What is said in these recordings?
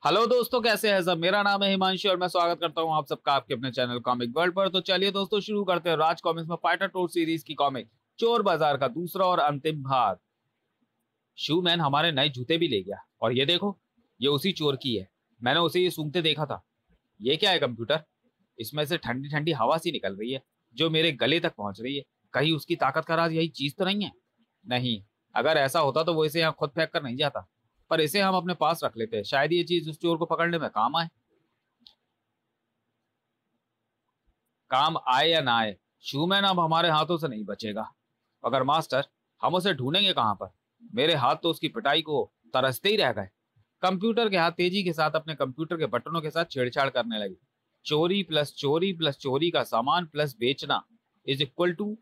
Hello दोस्तों, कैसे हैं सब। मेरा नाम है हिमांशु और मैं स्वागत करता हूं आप सबका आपके अपने चैनल कॉमिक वर्ल्ड पर। तो चलिए दोस्तों शुरू करते हैं राज कॉमिक्स में फाइटर टोर सीरीज की कॉमिक चोर बाजार का दूसरा और अंतिम भाग। शू मैन हमारे नए जूते भी ले गया और ये देखो, ये उसी चोर की है। मैंने उसे ये सूंघते देखा था। ये क्या है कंप्यूटर? इसमें से ठंडी ठंडी हवा सी निकल रही है जो मेरे गले तक पहुंच रही है। कहीं उसकी ताकत का राज यही चीज तो नहीं है? नहीं, अगर ऐसा होता तो वो इसे यहाँ खुद फेंक कर नहीं जाता, पर इसे हम अपने पास रख लेते हैं। शायद ये चीज उस चोर को पकड़ने में काम आए या ना आए, शूमैन अब हमारे हाथों से नहीं बचेगा। अगर मास्टर, हम उसे ढूंढेंगे कहां पर? मेरे हाथ तो उसकी पिटाई को तरसते ही रह गए। कंप्यूटर के हाथ तेजी के साथ अपने कंप्यूटर के बटनों के साथ छेड़छाड़ करने लगे। चोरी प्लस चोरी का सामान प्लस बेचना इज इक्वल टू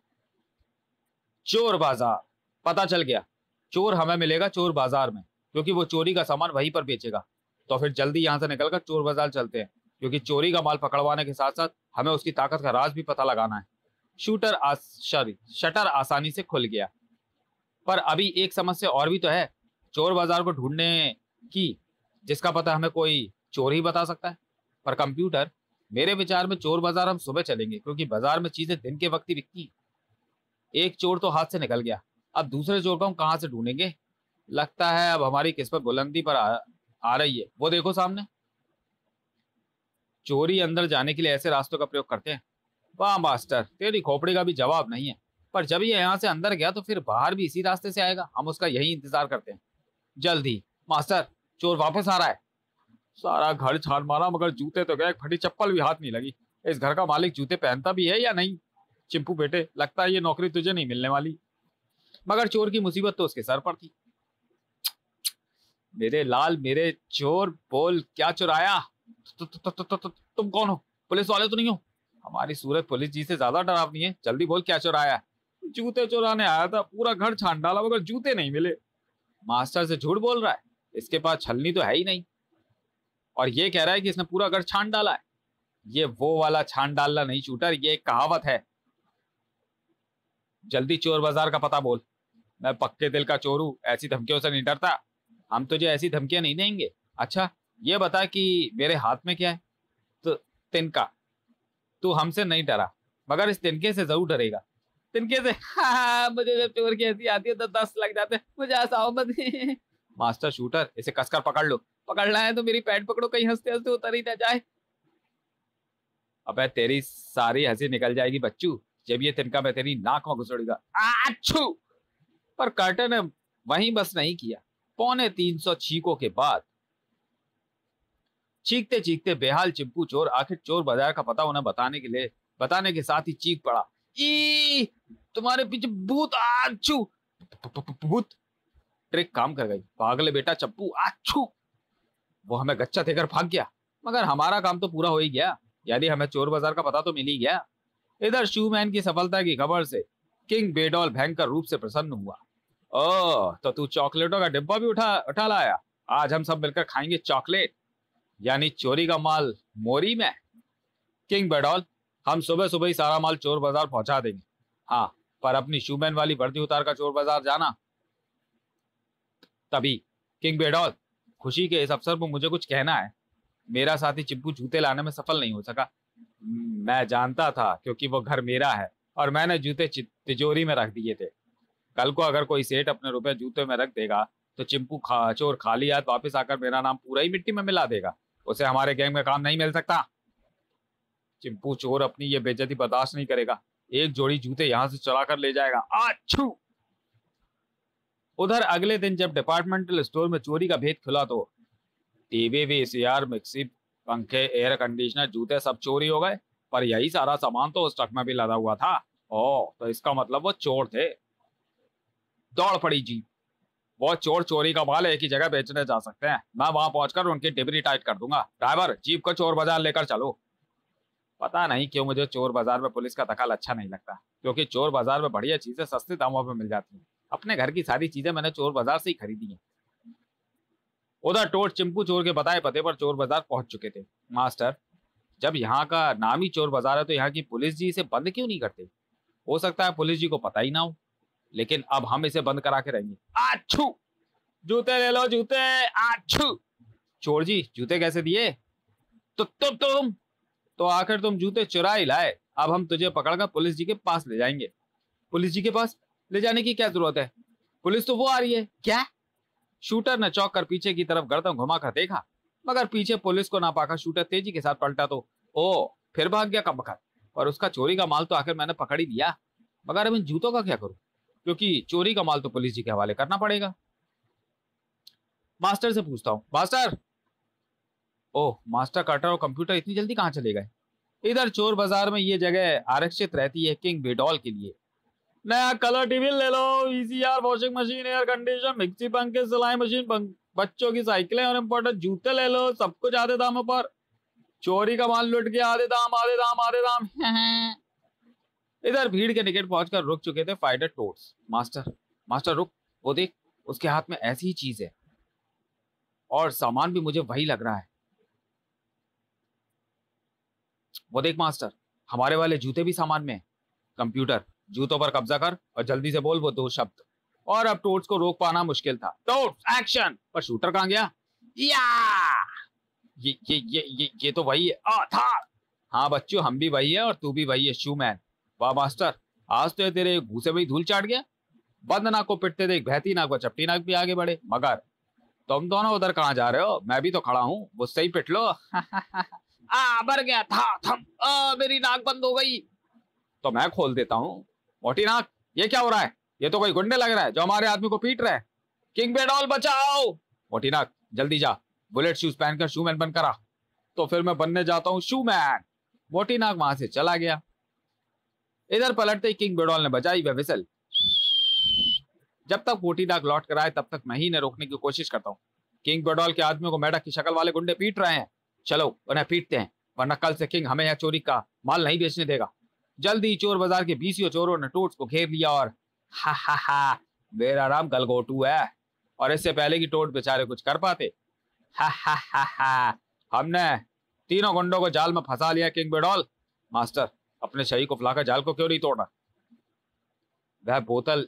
चोर बाजार। पता चल गया, चोर हमें मिलेगा चोर बाजार में, क्योंकि वो चोरी का सामान वहीं पर बेचेगा। तो फिर जल्दी यहां से निकलकर चोर बाजार चलते हैं, क्योंकि चोरी का माल पकड़वाने के साथ साथ हमें उसकी ताकत का राज भी पता लगाना है। शटर आसानी से खुल गया, पर अभी एक समस्या और भी तो है चोर बाजार को ढूंढने की, जिसका पता हमें कोई चोर ही बता सकता है। पर कंप्यूटर, मेरे विचार में चोर बाजार हम सुबह चलेंगे, क्योंकि बाजार में चीजें दिन के वक्त ही बिकती हैं। एक चोर तो हाथ से निकल गया, अब दूसरे चोर को हम कहां से ढूंढेंगे? लगता है अब हमारी किस्मत बुलंदी पर आ रही है। वो देखो सामने। चोरी अंदर जाने के लिए ऐसे रास्तों का प्रयोग करते हैं। वाह मास्टर, तेरी खोपड़ी का भी जवाब नहीं है। पर जब ये यहाँ से अंदर गया तो फिर बाहर भी इसी रास्ते से आएगा। हम उसका यही इंतजार करते हैं। जल्दी मास्टर, चोर वापस आ रहा है। सारा घर छान मारा मगर जूते तो गए, फटी चप्पल भी हाथ नहीं लगी। इस घर का मालिक जूते पहनता भी है या नहीं? चिंपू बेटे, लगता है ये नौकरी तुझे नहीं मिलने वाली। मगर चोर की मुसीबत तो उसके सर पर थी। मेरे लाल, मेरे चोर, बोल क्या चुराया? तुम कौन हो? पुलिस वाले तो नहीं हो? हमारी सूरत पुलिस जी से ज्यादा डरावनी है। जल्दी बोल, क्या चुराया? जूते चुराने आया था, पूरा घर छान डाला मगर जूते नहीं मिले। मास्टर से झूठ बोल रहा है, इसके पास छलनी तो है ही नहीं। और ये कह रहा है कि इसने पूरा घर छान डाला है। ये वो वाला छान डालना नहीं शूटर, ये एक कहावत है। जल्दी चोर बाजार का पता बोल। मैं पक्के दिल का चोर हूं, ऐसी धमकियों से नहीं डरता। हम तुझे ऐसी धमकियां नहीं देंगे। अच्छा, ये बता कि मेरे हाथ में क्या है? तो तिनका। तू हमसे नहीं डरा, मगर इस तिनके से जरूर डरेगा। तिनके से? हाँ, मुझे जब चोर की हंसी आती है तो 10 लग जाते हैं। मुझे हंसाओ मत। मास्टर शूटर, इसे कसकर पकड़ लो। पकड़ना है तो मेरी पैंट पकड़ो, कहीं हंसते हंसते उतर ही ना जाए। अबे तेरी सारी हंसी निकल जाएगी बच्चू, जब ये तिनका मैं तेरी नाक में घुसड़ेगा। आछू! पर कर्टन ने वहीं बस नहीं किया। 350 छींकों के बाद, चीखते चीखते बेहाल चिंपू चोर आखिर चोर बाजार का पता उन्हें बताने के साथ ही चीख पड़ा। ई तुम्हारे पीछे भूत! आछू! भूत! ट्रिक काम कर गई। पागले बेटा चप्पू! आछू! वो हमें गच्चा देकर भाग गया, मगर हमारा काम तो पूरा हो ही गया। यदि हमें चोर बाजार का पता तो मिल ही गया। इधर शूमैन की सफलता की खबर से किंग बेडॉल भयंकर रूप से प्रसन्न हुआ। ओह, तो तू चॉकलेटों का डिब्बा भी उठा उठा लाया। आज हम सब मिलकर खाएंगे चॉकलेट, यानी चोरी का माल मोरी में। किंग बेडॉल, हम सुबह सुबह ही सारा माल चोर बाजार पहुंचा देंगे। हाँ, पर अपनी शूमैन वाली वर्दी उतार कर चोर बाजार जाना। तभी, किंग बेडॉल, खुशी के इस अवसर पर मुझे कुछ कहना है। मेरा साथी चिंपू जूते लाने में सफल नहीं हो सका। मैं जानता था, क्योंकि वो घर मेरा है और मैंने जूते तिजोरी में रख दिए थे। कल को अगर कोई सेठ अपने रुपए जूते में रख देगा तो चिंपू चोर खाली हाथ वापस आकर मेरा नाम पूरा ही मिट्टी में मिला देगा। उसे हमारे गैंग में काम नहीं मिल सकता। चिंपू चोर अपनी ये बेइज्जती बर्दाश्त नहीं करेगा। एक जोड़ी जूते यहां से चला कर ले जाएगा। आछू! उधर अगले दिन जब डिपार्टमेंटल स्टोर में चोरी का भेद खुला तो टीवी, वीसीआर, मिक्सी, पंखे, एयर कंडीशनर, जूते सब चोरी हो गए। पर यही सारा सामान तो उस ट्रक में भी लदा हुआ था। ओ, तो इसका मतलब वो चोर थे। दौड़ पड़ी जीप। वो चोर चोरी का माल एक ही जगह बेचने जा सकते हैं। मैं वहां पहुंचकर उनकी डिबरी टाइट कर दूंगा। ड्राइवर, जीप को चोर बाजार लेकर चलो। पता नहीं क्यों मुझे चोर बाजार में पुलिस का दखल अच्छा नहीं लगता, क्योंकि चोर बाजार में बढ़िया चीजें सस्ते दामों पर मिल जाती हैं। अपने घर की सारी चीजें मैंने चोर बाजार से ही खरीदी हैं। उधर टोट चिंपू चोर के बताए पते पर चोर बाजार पहुंच चुके थे। मास्टर, जब यहाँ का नाम ही चोर बाजार है तो यहाँ की पुलिस जी इसे बंद क्यों नहीं करते? हो सकता है पुलिस जी को पता ही ना हो, लेकिन अब हम इसे बंद करा के रहेंगे। आछू! जूते ले लो, जूते! आछू! चोर जी जूते कैसे दिए? तुम तो आखिर तुम जूते चुरा ही लाए। अब हम तुझे पकड़कर पुलिस जी के पास ले जाएंगे। पुलिस जी के पास ले जाने की क्या जरूरत है? पुलिस तो वो आ रही है। क्या? शूटर ने चौंक कर पीछे की तरफ गर्दन घुमाकर देखा, मगर पीछे पुलिस को ना पाकर शूटर तेजी के साथ पलटा तो ओ फिर भाग गया कबकर। और उसका चोरी का माल तो आखिर मैंने पकड़ ही लिया, मगर अब इन जूतों का क्या करूं, क्योंकि चोरी का माल तो पुलिस जी के हवाले करना पड़ेगा। मास्टर से पूछता हूँ। मास्टर। ओह, मास्टर कार्टर और कंप्यूटर इतनी जल्दी कहाँ चले गए? इधर चोर बाजार में ये जगह आरक्षित रहती है किंग बेडॉल के लिए। नया कलर टीवी ले लो, VCR, washing machine, air condition, mixie, पंखे, सिलाई मशीन, बच्चों की साइकिलें और इम्पोर्टेंट जूते ले लो, सब कुछ आधे दामों पर। चोरी का माल लुट गया, आधे दाम आधे दाम आधे दाम। इधर भीड़ के निकट पहुंचकर रुक चुके थे फाइटर टोट्स। मास्टर, मास्टर रुक, वो देख, उसके हाथ में ऐसी ही चीज है और सामान भी मुझे वही लग रहा है। वो देख मास्टर, हमारे वाले जूते भी सामान में है। कंप्यूटर, जूतों पर कब्जा कर और जल्दी से बोल वो दो शब्द। और अब टोट्स को रोक पाना मुश्किल था। टोट्स एक्शन! पर शूटर कहां गया? या ये तो वही है। था। हाँ बच्चों, हम भी वही है और तू भी वही है, शूमैन। वाह मास्टर, आज तो तेरे घूसे में ही धूल चाट गया। बंद नाक को पिटते देख बहती नाक व चपटी नाक भी आगे बढ़े। मगर तुम दोनों उधर कहाँ जा रहे हो? मैं भी तो खड़ा हूँ, मुझसे ही पिट लो। मर गया था थम। मेरी नाक बंद हो गई। तो मैं खोल देता हूँ। मोटी नाक, ये क्या हो रहा है? ये तो कोई गुंडे लग रहा है जो हमारे आदमी को पीट रहा है। किंग बेडॉल बचाओ! मोटी नाक जल्दी जा, बुलेट शूज पहनकर शूमैन बनकर आ। तो फिर मैं बनने जाता हूँ शूमैन। मोटी नाक वहां से चला गया। इधर पलटते ही किंग बेडॉल ने बजाई वह विसल। जब तक मोटी नाक लौट कर आए तब तक मैं ही इन्हें रोकने की कोशिश करता हूँ। किंग बेडॉल के आदमियों को मेढक की शक्ल वाले गुंडे पीट रहे हैं। चलो उन्हें पीटते हैं, वरना कल से किंग हमें यह चोरी का माल नहीं बेचने देगा। जल्दी चोर बाजार के 20 चोरों ने टोट्स को घेर लिया और हा मेरा नाम गलगोटू है। और इससे पहले कि टोट बेचारे कुछ कर पाते, हा हमने तीनों गुंडों को जाल में फंसा लिया। किंग बेडॉल, मास्टर अपने शही को फुलाकर जाल को क्यों नहीं तोड़ा? वह बोतल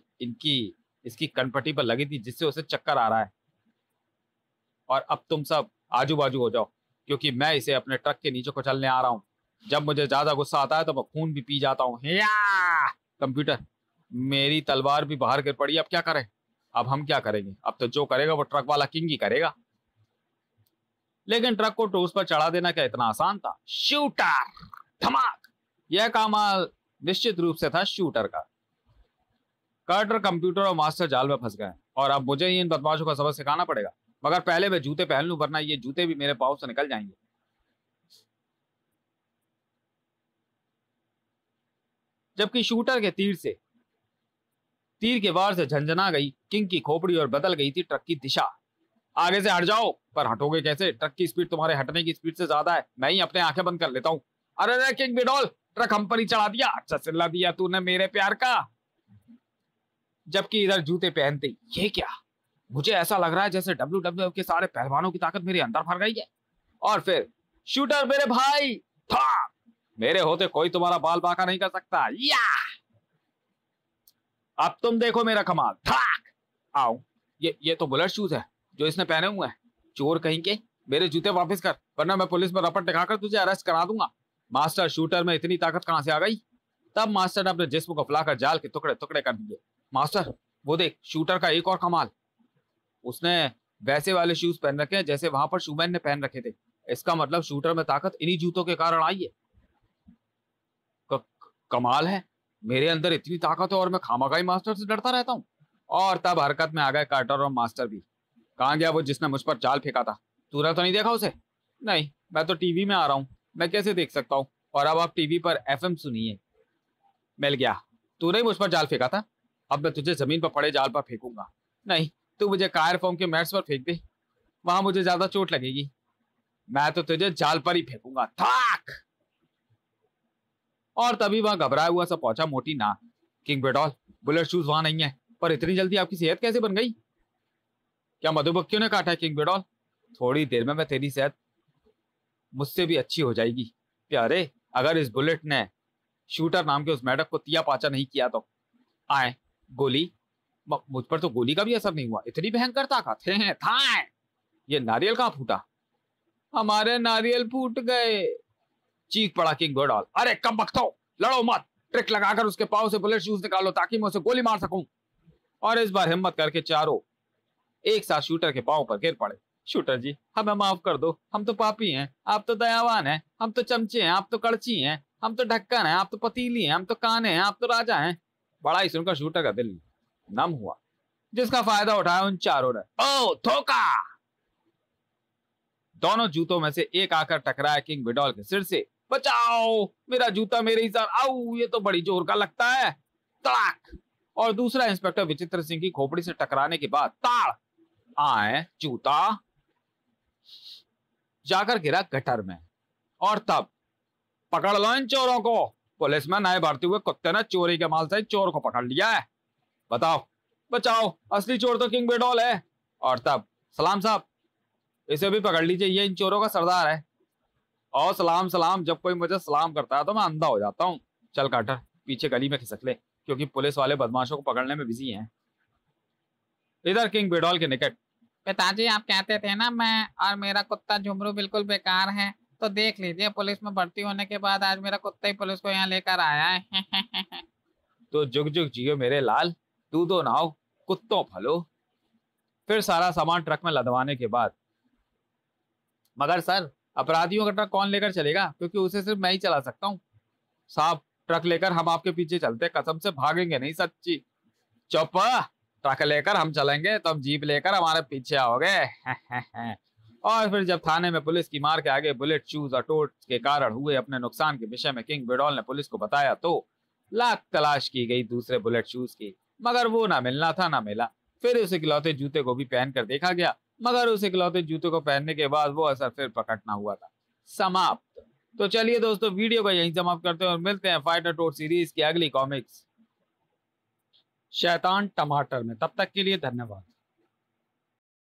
इसकी कनपट्टी पर लगी थी जिससे उसे चक्कर आ रहा है। और अब तुम सब आजू बाजू हो जाओ, क्योंकि मैं इसे अपने ट्रक के नीचे को चलने आ रहा हूँ। जब मुझे ज्यादा गुस्सा आता है तो मैं खून भी पी जाता हूँ। कंप्यूटर, मेरी तलवार भी बाहर गिर पड़ी, अब क्या करें? अब हम क्या करेंगे? अब तो जो करेगा वो ट्रक वाला किंग ही करेगा। लेकिन ट्रक को टोस पर चढ़ा देना क्या इतना आसान था? शूटर, धमाक! यह काम निश्चित रूप से था शूटर का। कार्टर, कंप्यूटर और मास्टर जाल में फंस गए और अब मुझे ही इन बदमाशों का सबक सिखाना पड़ेगा। मगर पहले मैं जूते पहन लूं, वरना ये जूते भी मेरे पाँव से निकल जाएंगे। जबकि शूटर के तीर के वार से झंझना गई किंग की खोपड़ी और बदल गई थी ट्रक की दिशा। आगे से हट जाओ। पर हटोगे कैसे? ट्रक की स्पीड तुम्हारे हटने की स्पीड से ज्यादा है। मैं ही अपने आंखें बंद कर लेता हूँ। अरे किंग बेडॉल, ट्रक हम पर ही चढ़ा दिया। अच्छा सिल्ला दिया तूने मेरे प्यार का। जबकि इधर जूते पहनते ये क्या, मुझे ऐसा लग रहा है जैसे WWF के सारे पहलवानों की ताकत मेरे अंदर भर गई है। और फिर शूटर मेरे भाई, था मेरे होते कोई तुम्हारा बाल बांका नहीं कर सकता। या अब तुम देखो मेरा कमाल। थाक! आओ, ये तो बुलेट शूज है जो इसने पहने हुए हैं। चोर कहीं के, मेरे जूते वापस कर, वरना मैं पुलिस में रपट दिखाकर तुझे अरेस्ट करा दूंगा। मास्टर, शूटर में इतनी ताकत कहां से आ गई? तब मास्टर ने अपने जिस्म को फुलाकर जाल के टुकड़े टुकड़े कर दिए। मास्टर वो देख, शूटर का एक और कमाल। उसने वैसे वाले शूज पहन रखे हैं जैसे वहां पर शूमैन ने पहन रखे थे। इसका मतलब शूटर में ताकत इन्हीं जूतों के कारण आई है। कमाल है, मेरे अंदर इतनी ताकत है और मैं खामखाई मास्टर से डरता रहता हूँ। और तब हरकत में आ गए कार्टर और मास्टर भी। कहाँ गया वो जिसने मुझ पर जाल फेंका था? तूने तो नहीं देखा उसे? नहीं, मैं तो टीवी में आ रहा हूँ, मैं कैसे देख सकता हूँ? और अब आप टीवी पर FM सुनिए। मिल गया, तूने मुझ पर जाल फेंका था। अब मैं तुझे जमीन पर पड़े जाल पर फेंकूंगा। नहीं, तू मुझे कायर फॉर्म के मैट्स पर फेंक दे, वहां मुझे ज्यादा चोट लगेगी। मैं तो तुझे जाल पर ही फेंकूंगा। थाक! और तभी वहां घबराया हुआ सा पहुंचा मोटी नाक। किंग बेडॉल, बुलेट शूज वहां नहीं है, पर इतनी जल्दी आपकी सेहत कैसे बन गई? क्या मधुमक्खियों ने काटा है किंग बेडॉल? थोड़ी देर में मैं तेरी सेहत मुझसे भी अच्छी हो जाएगी प्यारे। अगर इस बुलेट ने शूटर नाम के उस मेढक को तिया पाचा नहीं किया तो। आए गोली, मुझ पर तो गोली का भी असर नहीं हुआ। इतनी भयंकर ताकत है। था ये नारियल कहाँ फूटा? हमारे नारियल फूट गए। चीख पड़ा किंग बिडॉल। अरे कब बकतो, लड़ो मत, ट्रिक लगाकर उसके पाँव से बुलेट शूज निकालो ताकि मैं उसे गोली मार सकूं। और इस बार हिम्मत करके चारों एक साथ शूटर के पांव पर गिर पड़े। शूटर जी, हमें माफ कर दो, हम तो पापी हैं, आप तो दयावान हैं, हम तो चमचे हैं, आप तो कड़ची हैं, हम तो ढक्कन हैं, आप तो पतीली हैं, हम तो काने हैं, आप तो राजा हैं। बड़ा ही सुनकर शूटर का दिल नम हुआ, जिसका फायदा उठाया उन चारों ने। ओ धोखा! दोनों जूतों में से एक आकर टकराया किंग बिडॉल के सिर से। बचाओ, मेरा जूता मेरे ही सर, आऊ, ये तो बड़ी जोर का लगता है। तड़ाक! और दूसरा इंस्पेक्टर विचित्र सिंह की खोपड़ी से टकराने के बाद ताड़ आए जूता जाकर गिरा गटर में। और तब पकड़ लो इन चोरों को। पुलिस में नए भर्ती हुए कुत्ते ने चोरी के माल से चोर को पकड़ लिया है। बताओ, बचाओ, असली चोर तो किंग बिडॉल है। और तब सलाम साहब, इसे भी पकड़ लीजिए, ये इन चोरों का सरदार है। और सलाम सलाम, जब कोई मुझे सलाम करता है तो मैं अंधा हो जाता हूँ। चल कार्टर, पीछे गली में खिसक ले, क्योंकि पुलिस वाले बदमाशों को पकड़ने में बिजी हैं। इधर किंग बिडॉल के निकट। पिताजी, आप कहते थे ना मैं और मेरा कुत्ता झुमरू बिल्कुल बेकार है, तो देख लीजिए, पुलिस में भर्ती होने के बाद आज मेरा कुत्ता ही पुलिस को यहाँ लेकर आया है। तो जुग जुग जियो मेरे लाल, तू दो नाव कुत्तों फलो। फिर सारा सामान ट्रक में लदवाने के बाद, मगर सर, अपराधियों का ट्रक कौन लेकर चलेगा, क्योंकि उसे सिर्फ मैं ही चला सकता हूँ। साहब, ट्रक लेकर हम आपके पीछे चलते, कसम से भागेंगे नहीं, सच्ची। चुप, ट्रक लेकर हम चलेंगे, तब जीप लेकर हमारे पीछे आओगे। और फिर जब थाने में पुलिस की मार के आगे बुलेट शूज और टोट के कारण हुए अपने नुकसान के विषय में किंग बिडॉल ने पुलिस को बताया, तो लाख तलाश की गई दूसरे बुलेट शूज की, मगर वो ना मिलना था ना मिला। फिर उस इकलौते जूते को भी पहन कर देखा गया, मगर उस इकलौते जूते को पहनने के बाद वो असर फिर प्रकट ना हुआ था। समाप्त। तो चलिए दोस्तों, वीडियो को यहीं समाप्त करते हैं और मिलते हैं फाइटर टोट सीरीज की अगली कॉमिक्स शैतान टमाटर में। तब तक के लिए धन्यवाद।